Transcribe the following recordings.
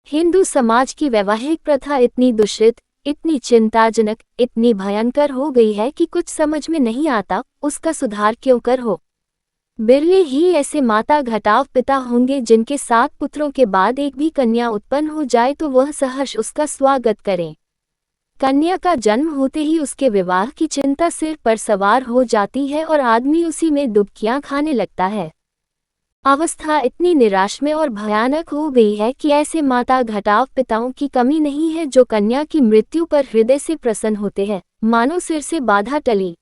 हिंदू समाज की वैवाहिक प्रथा इतनी दूषित, इतनी चिंताजनक, इतनी भयंकर हो गई है कि कुछ समझ में नहीं आता उसका सुधार क्यों कर हो। बिरले ही ऐसे माता घटाव पिता होंगे जिनके 7 पुत्रों के बाद एक भी कन्या उत्पन्न हो जाए तो वह सहर्ष उसका स्वागत करें। कन्या का जन्म होते ही उसके विवाह की चिंता सिर पर सवार हो जाती है और आदमी उसी में डुबकियां खाने लगता है। अवस्था इतनी निराश में और भयानक हो गई है कि ऐसे माता घटाव पिताओं की कमी नहीं है जो कन्या की मृत्यु पर हृदय से प्रसन्न होते हैं, मानो सिर से बाधा टली।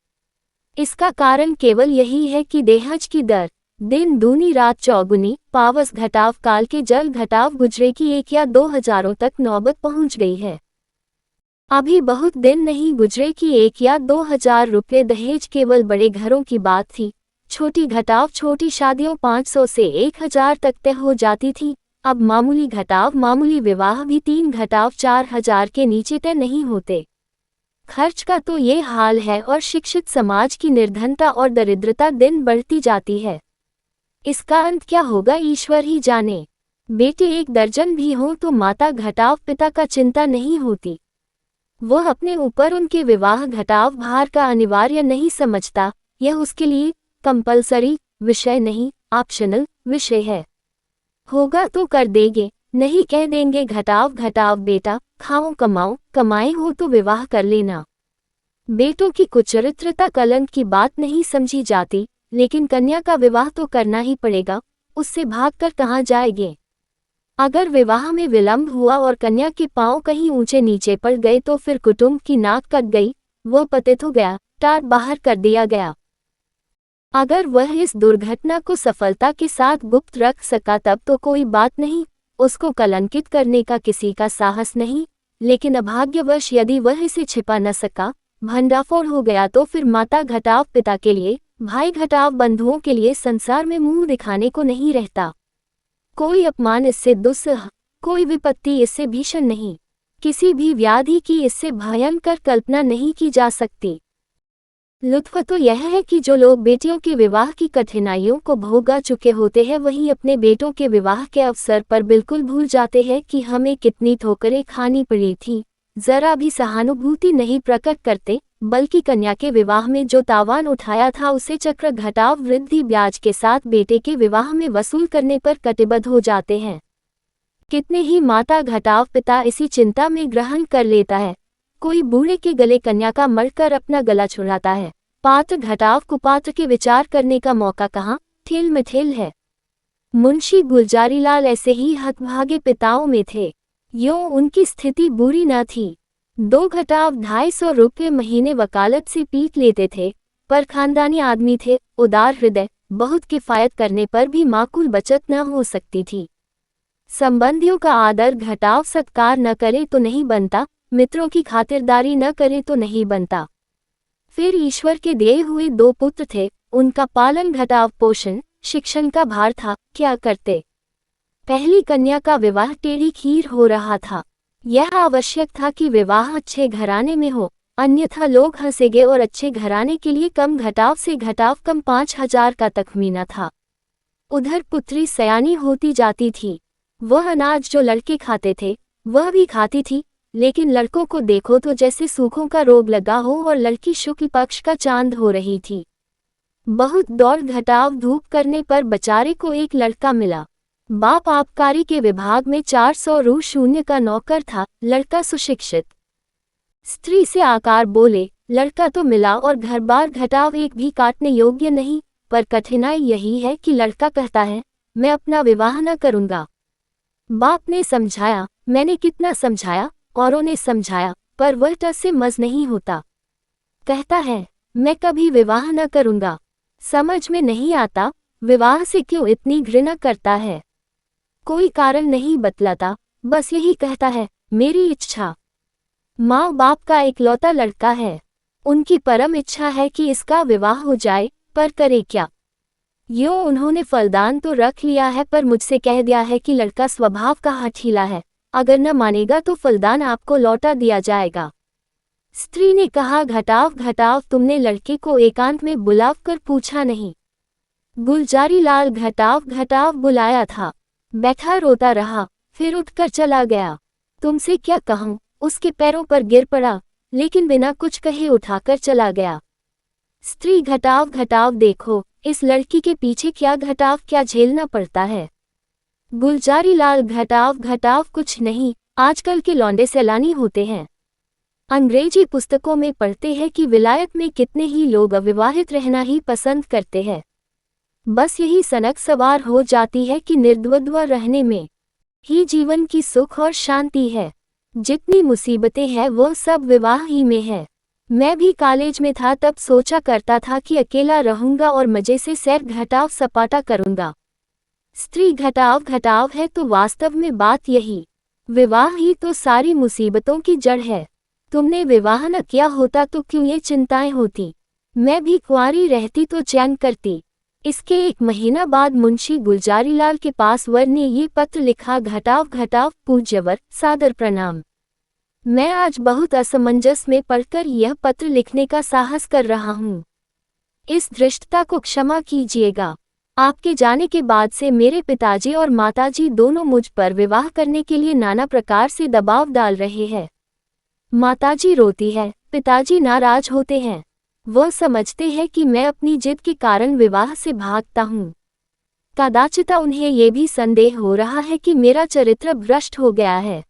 इसका कारण केवल यही है कि देहज की दर दिन दूनी रात चौगुनी, पावस घटाव काल के जल घटाव गुजरे की 1 या 2 हजारों तक नौबत पहुंच गई है। अभी बहुत दिन नहीं गुजरे कि 1 या 2 हजार रुपये दहेज केवल बड़े घरों की बात थी। छोटी घटाव छोटी शादियों 500 से 1000 तक तय हो जाती थी। अब मामूली घटाव मामूली विवाह भी 3 घटाव 4000 के नीचे तय नहीं होते। खर्च का तो ये हाल है और शिक्षित समाज की निर्धनता और दरिद्रता दिन बढ़ती जाती है। इसका अंत क्या होगा ईश्वर ही जाने। बेटे 1 दर्जन भी हों तो माता घटाव पिता का चिंता नहीं होती। वह अपने ऊपर उनके विवाह घटाव भार का अनिवार्य नहीं समझता। यह उसके लिए कंपलसरी विषय नहीं, ऑप्शनल विषय है। होगा तो कर देंगे, नहीं कह देंगे घटाव घटाव बेटा, खाओ कमाओ, कमाए हो तो विवाह कर लेना। बेटों की कुचरित्रता कलंक की बात नहीं समझी जाती, लेकिन कन्या का विवाह तो करना ही पड़ेगा, उससे भागकर कहाँ जाएंगे। अगर विवाह में विलंब हुआ और कन्या के पांव कहीं ऊंचे नीचे पड़ गए तो फिर कुटुंब की नाक कट गई, वह पतित हो गया, टार बाहर कर दिया गया। अगर वह इस दुर्घटना को सफलता के साथ गुप्त रख सका तब तो कोई बात नहीं, उसको कलंकित करने का किसी का साहस नहीं। लेकिन अभाग्यवश यदि वह इसे छिपा न सका, भंडाफोड़ हो गया तो फिर माता घटाव पिता के लिए, भाई घटाव बंधुओं के लिए संसार में मुंह दिखाने को नहीं रहता। कोई अपमान इससे दुस्सह, कोई विपत्ति इससे भीषण नहीं, किसी भी व्याधि की इससे भयंकर कल्पना नहीं की जा सकती। लुत्फ तो यह है कि जो लोग बेटियों के विवाह की कठिनाइयों को भोगा चुके होते हैं वही अपने बेटों के विवाह के अवसर पर बिल्कुल भूल जाते हैं कि हमें कितनी ठोकरें खानी पड़ी थी। जरा भी सहानुभूति नहीं प्रकट करते, बल्कि कन्या के विवाह में जो तावान उठाया था उसे चक्र घटाव वृद्धि ब्याज के साथ बेटे के विवाह में वसूल करने पर कटिबद्ध हो जाते हैं। कितने ही माता घटाव पिता इसी चिंता में ग्रहण कर लेता है। कोई बूढ़े के गले कन्या का मरकर अपना गला छुड़ाता है। पात्र घटाव कुपात्र के विचार करने का मौका कहाँ, ठेल में ठेल है। मुंशी गुलजारीलाल ऐसे ही हतभागे पिताओं में थे। यूं उनकी स्थिति बुरी न थी। 2 घटाव 250 रुपये महीने वकालत से पीट लेते थे, पर खानदानी आदमी थे, उदार हृदय, बहुत किफायत करने पर भी माकूल बचत न हो सकती थी। संबंधियों का आदर घटाव सत्कार न करे तो नहीं बनता, मित्रों की खातिरदारी न करे तो नहीं बनता। फिर ईश्वर के दिए हुए 2 पुत्र थे, उनका पालन घटाव पोषण शिक्षण का भार था, क्या करते। पहली कन्या का विवाह टेढ़ी खीर हो रहा था। यह आवश्यक था कि विवाह अच्छे घराने में हो, अन्यथा लोग हंसेंगे और अच्छे घराने के लिए कम घटाव से घटाव कम 5000 का तखमीना था। उधर पुत्री सयानी होती जाती थी। वह अनाज जो लड़के खाते थे वह भी खाती थी, लेकिन लड़कों को देखो तो जैसे सूखों का रोग लगा हो और लड़की शुक्ल पक्ष का चांद हो रही थी। बहुत दौड़ घटाव धूप करने पर बेचारे को एक लड़का मिला। बाप आबकारी के विभाग में 400 रू शून्य का नौकर था, लड़का सुशिक्षित। स्त्री से आकार बोले, लड़का तो मिला और घर बार घटाव एक भी काटने योग्य नहीं, पर कठिनाई यही है कि लड़का कहता है मैं अपना विवाह न करूंगा। बाप ने समझाया, मैंने कितना समझाया, औरों ने समझाया, पर वह टस से मज नहीं होता। कहता है मैं कभी विवाह न करूंगा। समझ में नहीं आता विवाह से क्यों इतनी घृणा करता है। कोई कारण नहीं बतलाता, बस यही कहता है मेरी इच्छा। माँ बाप का इकलौता लड़का है, उनकी परम इच्छा है कि इसका विवाह हो जाए, पर करे क्या। यूं उन्होंने फलदान तो रख लिया है, पर मुझसे कह दिया है कि लड़का स्वभाव का हठीला है, अगर न मानेगा तो फलदान आपको लौटा दिया जाएगा। स्त्री ने कहा, घटाव घटाव तुमने लड़के को एकांत में बुलाकर पूछा नहीं। गुलजारीलाल घटाव घटाव बुलाया था, बैठा रोता रहा। फिर उठकर चला गया। तुमसे क्या कहूँ, उसके पैरों पर गिर पड़ा, लेकिन बिना कुछ कहे उठाकर चला गया। स्त्री घटाव घटाव देखो, इस लड़की के पीछे क्या घटाव क्या झेलना पड़ता है। गुलजारी लाल घटाव घटाव कुछ नहीं, आजकल के लौंडे सैलानी होते हैं। अंग्रेजी पुस्तकों में पढ़ते हैं कि विलायत में कितने ही लोग अविवाहित रहना ही पसंद करते हैं। बस यही सनक सवार हो जाती है कि निर्द्वंद्व रहने में ही जीवन की सुख और शांति है। जितनी मुसीबतें हैं वो सब विवाह ही में है। मैं भी कॉलेज में था तब सोचा करता था कि अकेला रहूंगा और मजे से सैर घटाव सपाटा करूंगा। स्त्री घटाव घटाव है तो वास्तव में बात यही, विवाह ही तो सारी मुसीबतों की जड़ है। तुमने विवाह न किया होता तो क्यों ये चिंताएं होती। मैं भी कुंवारी रहती तो चैन करती। इसके 1 महीना बाद मुंशी गुलजारीलाल के पास वर ने ये पत्र लिखा, घटाव घटाव पूज्यवर, सादर प्रणाम। मैं आज बहुत असमंजस में पढ़कर यह पत्र लिखने का साहस कर रहा हूँ। इस धृष्टता को क्षमा कीजिएगा। आपके जाने के बाद से मेरे पिताजी और माताजी दोनों मुझ पर विवाह करने के लिए नाना प्रकार से दबाव डाल रहे हैं। माताजी रोती है, पिताजी नाराज होते हैं। वह समझते हैं कि मैं अपनी जिद के कारण विवाह से भागता हूँ। कदाचित उन्हें ये भी संदेह हो रहा है कि मेरा चरित्र भ्रष्ट हो गया है।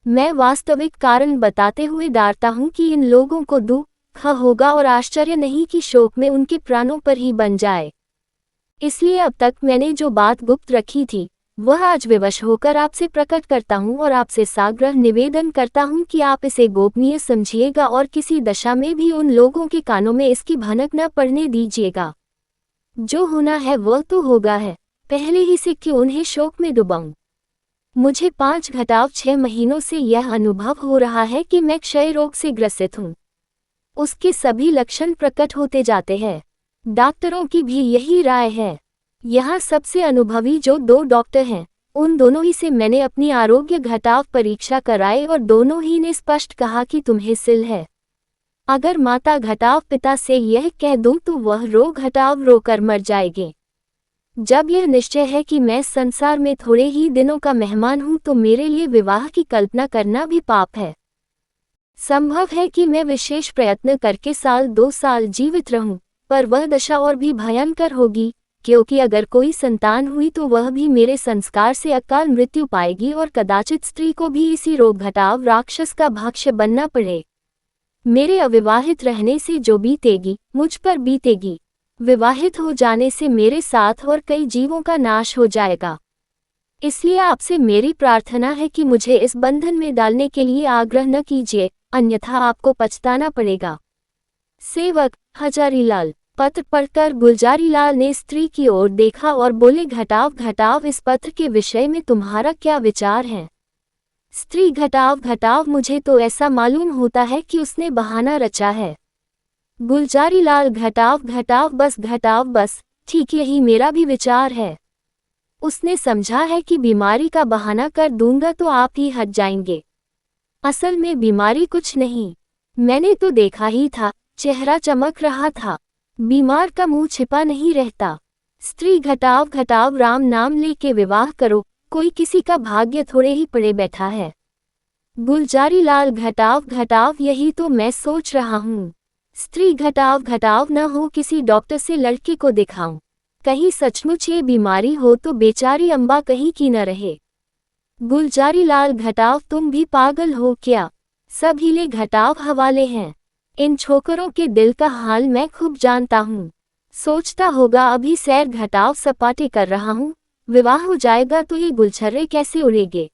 मैं वास्तविक कारण बताते हुए डरता हूँ कि इन लोगों को दुख होगा और आश्चर्य नहीं कि शोक में उनके प्राणों पर ही बन जाए। इसलिए अब तक मैंने जो बात गुप्त रखी थी वह आज विवश होकर आपसे प्रकट करता हूँ और आपसे साग्रह निवेदन करता हूँ कि आप इसे गोपनीय समझिएगा और किसी दशा में भी उन लोगों के कानों में इसकी भनक न पड़ने दीजिएगा। जो होना है वह तो होगा है, पहले ही से क्यों उन्हें शोक में डुबाऊं। मुझे 5 घटाव 6 महीनों से यह अनुभव हो रहा है कि मैं क्षय रोग से ग्रसित हूँ। उसके सभी लक्षण प्रकट होते जाते हैं। डॉक्टरों की भी यही राय है। यहाँ सबसे अनुभवी जो 2 डॉक्टर हैं, उन दोनों ही से मैंने अपनी आरोग्य घटाव परीक्षा कराई और दोनों ही ने स्पष्ट कहा कि तुम्हें सिल है। अगर माता घटाव पिता से यह कह दूं तो वह रोग घटाव रोकर मर जाएंगे। जब यह निश्चय है कि मैं संसार में थोड़े ही दिनों का मेहमान हूं तो मेरे लिए विवाह की कल्पना करना भी पाप है। संभव है कि मैं विशेष प्रयत्न करके 1-2 साल जीवित रहूं, पर वह दशा और भी भयंकर होगी, क्योंकि अगर कोई संतान हुई तो वह भी मेरे संस्कार से अकाल मृत्यु पाएगी और कदाचित स्त्री को भी इसी रोग घटाव राक्षस का भक्ष्य बनना पड़े। मेरे अविवाहित रहने से जो बीतेगी मुझ पर बीतेगी। विवाहित हो जाने से मेरे साथ और कई जीवों का नाश हो जाएगा। इसलिए आपसे मेरी प्रार्थना है कि मुझे इस बंधन में डालने के लिए आग्रह न कीजिए, अन्यथा आपको पछताना पड़ेगा। सेवक हजारीलाल। पत्र पढ़कर गुलजारीलाल ने स्त्री की ओर देखा और बोले, घटाव घटाव, इस पत्र के विषय में तुम्हारा क्या विचार है। स्त्री घटाव घटाव, मुझे तो ऐसा मालूम होता है कि उसने बहाना रचा है। गुलजारीलाल घटाव घटाव, बस घटाव बस, ठीक यही मेरा भी विचार है। उसने समझा है कि बीमारी का बहाना कर दूंगा तो आप ही हट जाएंगे। असल में बीमारी कुछ नहीं, मैंने तो देखा ही था, चेहरा चमक रहा था। बीमार का मुंह छिपा नहीं रहता। स्त्री घटाव घटाव, राम नाम लेके विवाह करो, कोई किसी का भाग्य थोड़े ही पड़े बैठा है। गुलजारीलाल घटाव घटाव, यही तो मैं सोच रहा हूँ। स्त्री घटाव घटाव, न हो किसी डॉक्टर से लड़के को दिखाऊं, कहीं सचमुच ये बीमारी हो तो बेचारी अम्बा कहीं की न रहे। गुलजारीलाल घटाव, तुम भी पागल हो क्या, सब हीले घटाव हवाले हैं। इन छोकरों के दिल का हाल मैं खूब जानता हूँ। सोचता होगा अभी सैर घटाव सपाटे कर रहा हूँ, विवाह हो जाएगा तो ये गुलछर्रे कैसे उड़ेंगे।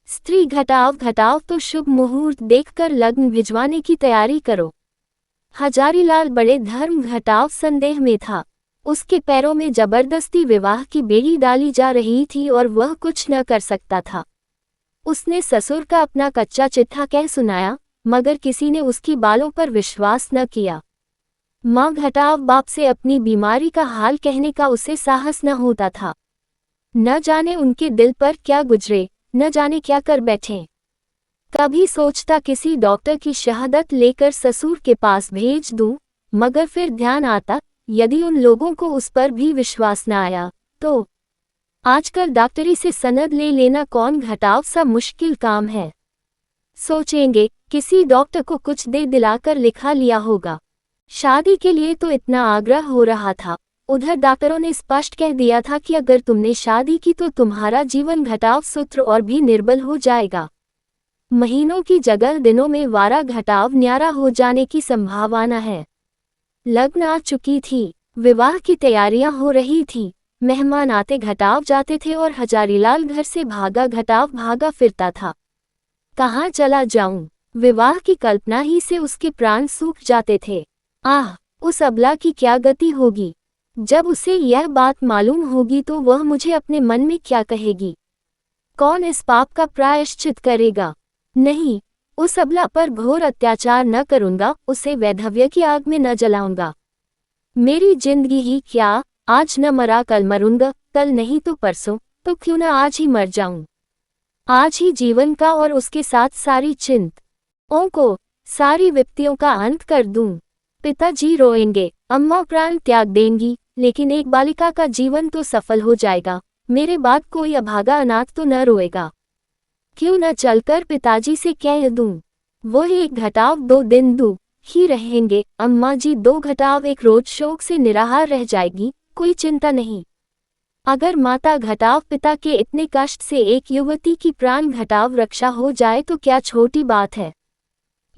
स्त्री घटाव घटाव, तो शुभ मुहूर्त देखकर लग्न भिजवाने की तैयारी करो। हजारीलाल बड़े धर्म घटाव संदेह में था। उसके पैरों में जबरदस्ती विवाह की बेड़ी डाली जा रही थी और वह कुछ न कर सकता था। उसने ससुर का अपना कच्चा चिट्ठा कह सुनाया, मगर किसी ने उसकी बालों पर विश्वास न किया। माँ घटाव बाप से अपनी बीमारी का हाल कहने का उसे साहस न होता था। न जाने उनके दिल पर क्या गुजरे, न जाने क्या कर बैठे। कभी सोचता किसी डॉक्टर की शहादत लेकर ससुर के पास भेज दूं, मगर फिर ध्यान आता यदि उन लोगों को उस पर भी विश्वास न आया तो। आजकल डॉक्टरी से सनद ले लेना कौन घटाव सा मुश्किल काम है। सोचेंगे किसी डॉक्टर को कुछ दे दिलाकर लिखा लिया होगा। शादी के लिए तो इतना आग्रह हो रहा था, उधर डॉक्टरों ने स्पष्ट कह दिया था कि अगर तुमने शादी की तो तुम्हारा जीवन घटाव सूत्र और भी निर्बल हो जाएगा। महीनों की जगह दिनों में वारा घटाव न्यारा हो जाने की संभावना है। लगन आ चुकी थी, विवाह की तैयारियां हो रही थी, मेहमान आते घटाव जाते थे और हजारीलाल घर से भागा घटाव भागा फिरता था। कहाँ चला जाऊं? विवाह की कल्पना ही से उसके प्राण सूख जाते थे। आह, उस अबला की क्या गति होगी? जब उसे यह बात मालूम होगी तो वह मुझे अपने मन में क्या कहेगी? कौन इस पाप का प्रायश्चित करेगा? नहीं, उस अबला पर घोर अत्याचार न करूंगा, उसे वैधव्य की आग में न जलाऊंगा। मेरी जिंदगी ही क्या, आज न मरा कल मरूंगा, कल नहीं तो परसों, तो क्यों न आज ही मर जाऊं। आज ही जीवन का और उसके साथ सारी चिंताओं को, सारी विपत्तियों का अंत कर दूं। पिताजी रोएंगे, अम्मा प्राण त्याग देंगी, लेकिन एक बालिका का जीवन तो सफल हो जाएगा। मेरे बाद कोई अभागा अनाथ तो न रोएगा। क्यों न चलकर पिताजी से कह दूं, वो एक घटाव 2 दिन दूं ही रहेंगे। अम्मा जी 2 घटाव एक रोज शोक से निराहार रह जाएगी, कोई चिंता नहीं। अगर माता घटाव पिता के इतने कष्ट से एक युवती की प्राण घटाव रक्षा हो जाए तो क्या छोटी बात है।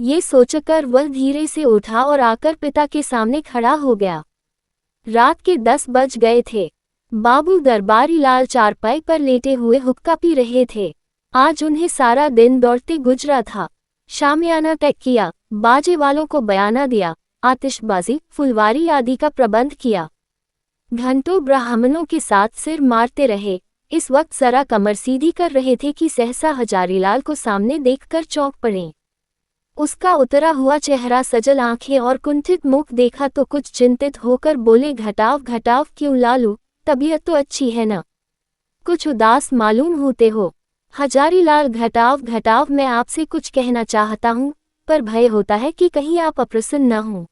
ये सोचकर वह धीरे से उठा और आकर पिता के सामने खड़ा हो गया। रात के 10 बज गए थे। बाबू दरबारी लाल चारपाई पर लेटे हुए हुक्का पी रहे थे। आज उन्हें सारा दिन दौड़ते गुजरा था। शामियाना तय किया, बाजे वालों को बयाना दिया, आतिशबाजी, फुलवारी आदि का प्रबंध किया। घंटों ब्राह्मणों के साथ सिर मारते रहे। इस वक्त जरा कमर सीधी कर रहे थे कि सहसा हजारीलाल को सामने देखकर चौंक पड़े। उसका उतरा हुआ चेहरा, सजल आंखें और कुंठित मुख देखा तो कुछ चिंतित होकर बोले, घटाव घटाव क्यों लालू, तबीयत तो अच्छी है न? कुछ उदास मालूम होते हो। हजारीलाल, घटाव घटाव मैं आपसे कुछ कहना चाहता हूँ, पर भय होता है कि कहीं आप अप्रसन्न न हों।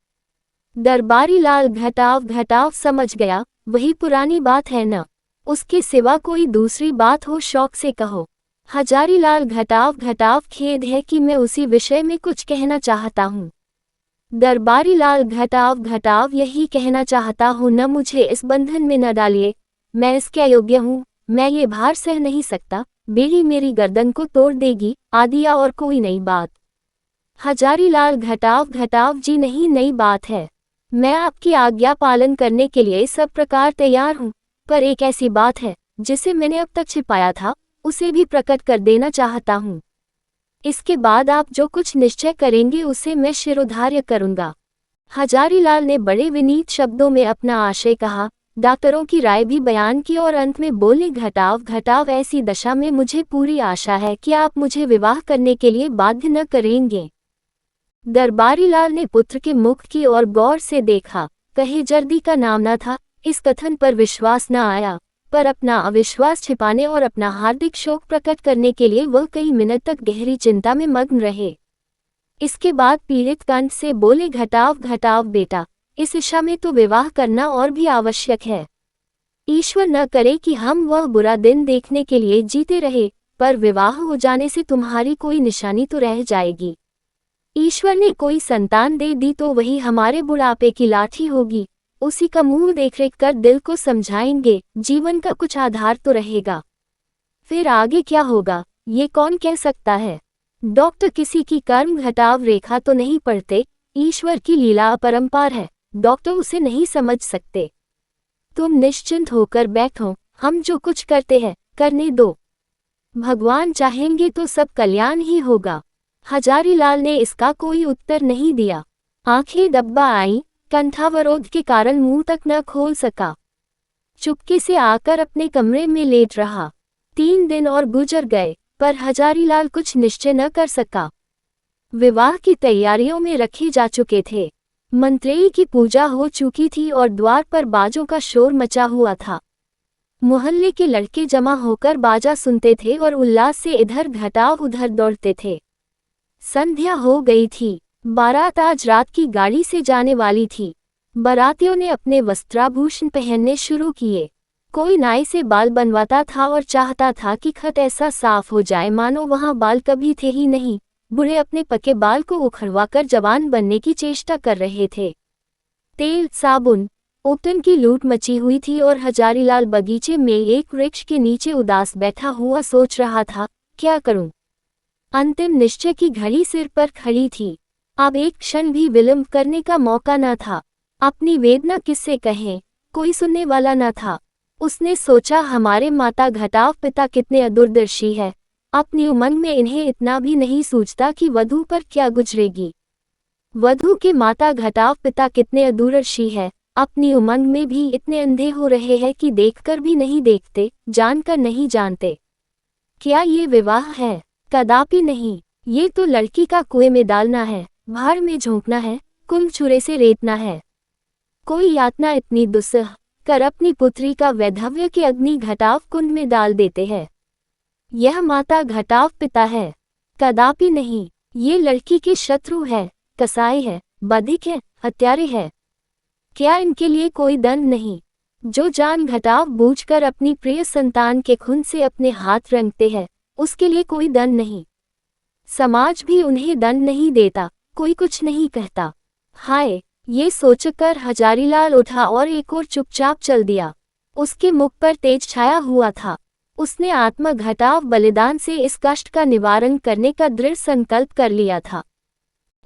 दरबारी लाल, घटाव घटाव समझ गया, वही पुरानी बात है न? उसके सिवा कोई दूसरी बात हो शौक से कहो। हजारीलाल, घटाव घटाव खेद है कि मैं उसी विषय में कुछ कहना चाहता हूँ। दरबारी लाल, घटाव घटाव यही कहना चाहता हूँ, न मुझे इस बंधन में न डालिए, मैं इसके अयोग्य हूँ, मैं ये भार सह नहीं सकता, बेड़ी मेरी गर्दन को तोड़ देगी, आदिया और कोई नई बात। हजारीलाल, घटाव घटाव जी नहीं, नई बात है। मैं आपकी आज्ञा पालन करने के लिए सब प्रकार तैयार हूँ, पर एक ऐसी बात है जिसे मैंने अब तक छिपाया था, उसे भी प्रकट कर देना चाहता हूँ। इसके बाद आप जो कुछ निश्चय करेंगे उसे मैं शिरोधार्य करूँगा। हजारीलाल ने बड़े विनीत शब्दों में अपना आशय कहा, डॉक्टरों की राय भी बयान की और अंत में बोले, घटाव घटाव ऐसी दशा में मुझे पूरी आशा है कि आप मुझे विवाह करने के लिए बाध्य न करेंगे। दरबारी लाल ने पुत्र के मुख की ओर गौर से देखा। कहे जर्दी का नाम न था। इस कथन पर विश्वास न आया, पर अपना अविश्वास छिपाने और अपना हार्दिक शोक प्रकट करने के लिए वह कई मिनट तक गहरी चिंता में मग्न रहे। इसके बाद पीड़ित कंठ से बोले, घटाव घटाव बेटा, इस इच्छा में तो विवाह करना और भी आवश्यक है। ईश्वर न करे कि हम वह बुरा दिन देखने के लिए जीते रहे, पर विवाह हो जाने से तुम्हारी कोई निशानी तो रह जाएगी। ईश्वर ने कोई संतान दे दी तो वही हमारे बुढ़ापे की लाठी होगी, उसी का मुंह देख कर दिल को समझाएंगे, जीवन का कुछ आधार तो रहेगा। फिर आगे क्या होगा ये कौन कह सकता है। डॉक्टर किसी की कर्म घटाव रेखा तो नहीं पढ़ते, ईश्वर की लीला अपरंपार है, डॉक्टर उसे नहीं समझ सकते। तुम निश्चिंत होकर बैठो, हम जो कुछ करते हैं करने दो, भगवान चाहेंगे तो सब कल्याण ही होगा। हजारीलाल ने इसका कोई उत्तर नहीं दिया। आंखें दब्बा आईं, कंठावरोध के कारण मुंह तक न खोल सका। चुपके से आकर अपने कमरे में लेट रहा। 3 दिन और गुजर गए, पर हजारीलाल कुछ निश्चय न कर सका। विवाह की तैयारियों में रखे जा चुके थे। मंत्रेयी की पूजा हो चुकी थी और द्वार पर बाजों का शोर मचा हुआ था। मोहल्ले के लड़के जमा होकर बाजा सुनते थे और उल्लास से इधर घटाव उधर दौड़ते थे। संध्या हो गई थी। बारात आज रात की गाड़ी से जाने वाली थी। बारातियों ने अपने वस्त्राभूषण पहनने शुरू किए। कोई नाई से बाल बनवाता था और चाहता था कि खत ऐसा साफ हो जाए मानो वहां बाल कभी थे ही नहीं। बूढ़े अपने पके बाल को उखड़वाकर जवान बनने की चेष्टा कर रहे थे। तेल, साबुन, उपटन की लूट मची हुई थी और हजारीलाल बगीचे में एक वृक्ष के नीचे उदास बैठा हुआ सोच रहा था, क्या करूं? अंतिम निश्चय की घड़ी सिर पर खड़ी थी। अब एक क्षण भी विलंब करने का मौका न था। अपनी वेदना किससे कहें, कोई सुनने वाला न था। उसने सोचा, हमारे माता घटाव पिता कितने अदूरदर्शी है। अपनी उमंग में इन्हें इतना भी नहीं सूझता कि वधू पर क्या गुजरेगी। वधू के माता घटाव पिता कितने अदूरदर्शी है, अपनी उमंग में भी इतने अंधे हो रहे हैं कि देखकर भी नहीं देखते, जानकर नहीं जानते। क्या ये विवाह है? कदापि नहीं। ये तो लड़की का कुएं में डालना है, भार में झोंकना है, कुल छुरे से रेतना है। कोई यातना इतनी दुस्सह कर अपनी पुत्री का वैधव्य के अग्नि घटाव कुंड में डाल देते हैं। यह माता घटाव पिता है? कदापि नहीं। ये लड़की के शत्रु है, कसाई है, बधिक है, हत्यारे है। क्या इनके लिए कोई दंड नहीं? जो जान घटाव बूझकर अपनी प्रिय संतान के खून से अपने हाथ रंगते हैं, उसके लिए कोई दंड नहीं। समाज भी उन्हें दंड नहीं देता, कोई कुछ नहीं कहता। हाय, ये सोचकर हजारीलाल उठा और एक और चुपचाप चल दिया। उसके मुख पर तेज छाया हुआ था। उसने आत्म घटाव बलिदान से इस कष्ट का निवारण करने का दृढ़ संकल्प कर लिया था।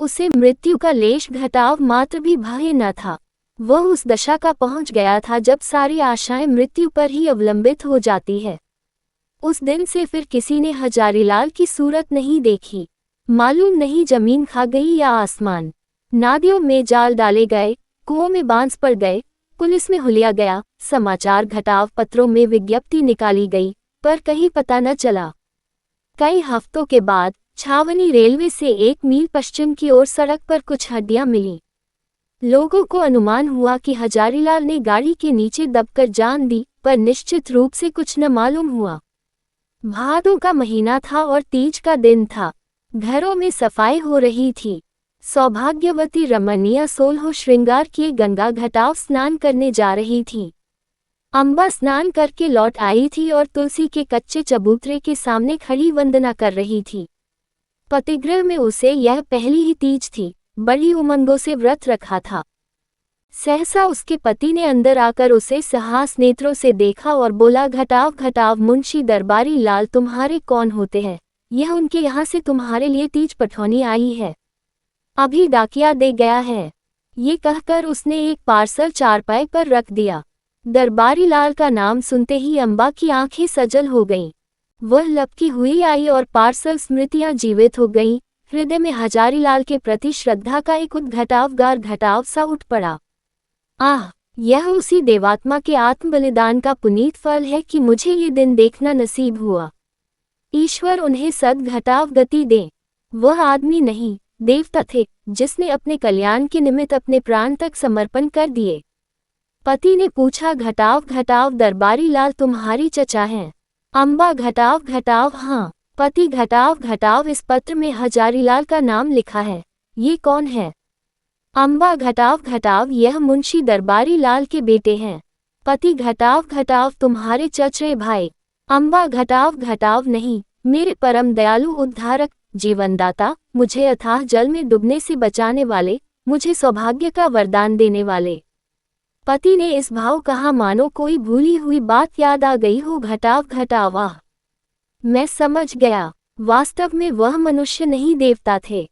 उसे मृत्यु का लेश घटाव मात्र भी भय न था। वह उस दशा का पहुंच गया था जब सारी आशाएं मृत्यु पर ही अवलंबित हो जाती है। उस दिन से फिर किसी ने हजारीलाल की सूरत नहीं देखी। मालूम नहीं जमीन खा गई या आसमान। नदियों में जाल डाले गए, कुओं में बांस पड़ गए, पुलिस में हुलिया गया, समाचार घटाव पत्रों में विज्ञप्ति निकाली गई, पर कहीं पता न चला। कई हफ्तों के बाद छावनी रेलवे से 1 मील पश्चिम की ओर सड़क पर कुछ हड्डियां मिलीं। लोगों को अनुमान हुआ कि हजारीलाल ने गाड़ी के नीचे दबकर जान दी, पर निश्चित रूप से कुछ न मालूम हुआ। भादों का महीना था और तीज का दिन था। घरों में सफाई हो रही थी। सौभाग्यवती रमणीय 16 श्रृंगार किए गंगा घटाव स्नान करने जा रही थी। अम्बा स्नान करके लौट आई थी और तुलसी के कच्चे चबूतरे के सामने खड़ी वंदना कर रही थी। पतिगृह में उसे यह पहली ही तीज थी। बड़ी उमंगों से व्रत रखा था। सहसा उसके पति ने अंदर आकर उसे सहास नेत्रों से देखा और बोला, घटाव घटाव मुंशी दरबारी लाल तुम्हारे कौन होते हैं? यह उनके यहाँ से तुम्हारे लिए तीज पठौनी आई है, अभी डाकिया दे गया है। ये कहकर उसने एक पार्सल चारपाई पर रख दिया। दरबारी लाल का नाम सुनते ही अम्बा की आंखें सजल हो गईं। वह लपकी हुई आई और पार्सल स्मृतियां जीवित हो गईं। हृदय में हजारीलाल के प्रति श्रद्धा का एक उद्घटावगार घटाव सा उठ पड़ा। आह, यह उसी देवात्मा के आत्म बलिदान का पुनीत फल है कि मुझे ये दिन देखना नसीब हुआ। ईश्वर उन्हें सद्घटाव गति दे। वह आदमी नहीं, देवता थे, जिसने अपने कल्याण के निमित्त अपने प्राण तक समर्पण कर दिए। पति ने पूछा, घटाव घटाव दरबारी लाल तुम्हारी चचा हैं? अम्बा घटाव घटाव हाँ। पति घटाव घटाव इस पत्र में हजारीलाल का नाम लिखा है। ये कौन है? अम्बा घटाव घटाव यह मुंशी दरबारी लाल के बेटे हैं। पति घटाव घटाव तुम्हारे चचेरे भाई। अम्बा घटाव घटाव नहीं, मेरे परम दयालु उद्धारक, जीवनदाता, मुझे अथाह जल में डूबने से बचाने वाले, मुझे सौभाग्य का वरदान देने वाले। पति ने इस भाव कहा मानो कोई भूली हुई बात याद आ गई हो। घटाव घटाव, आह, मैं समझ गया। वास्तव में वह मनुष्य नहीं देवता थे।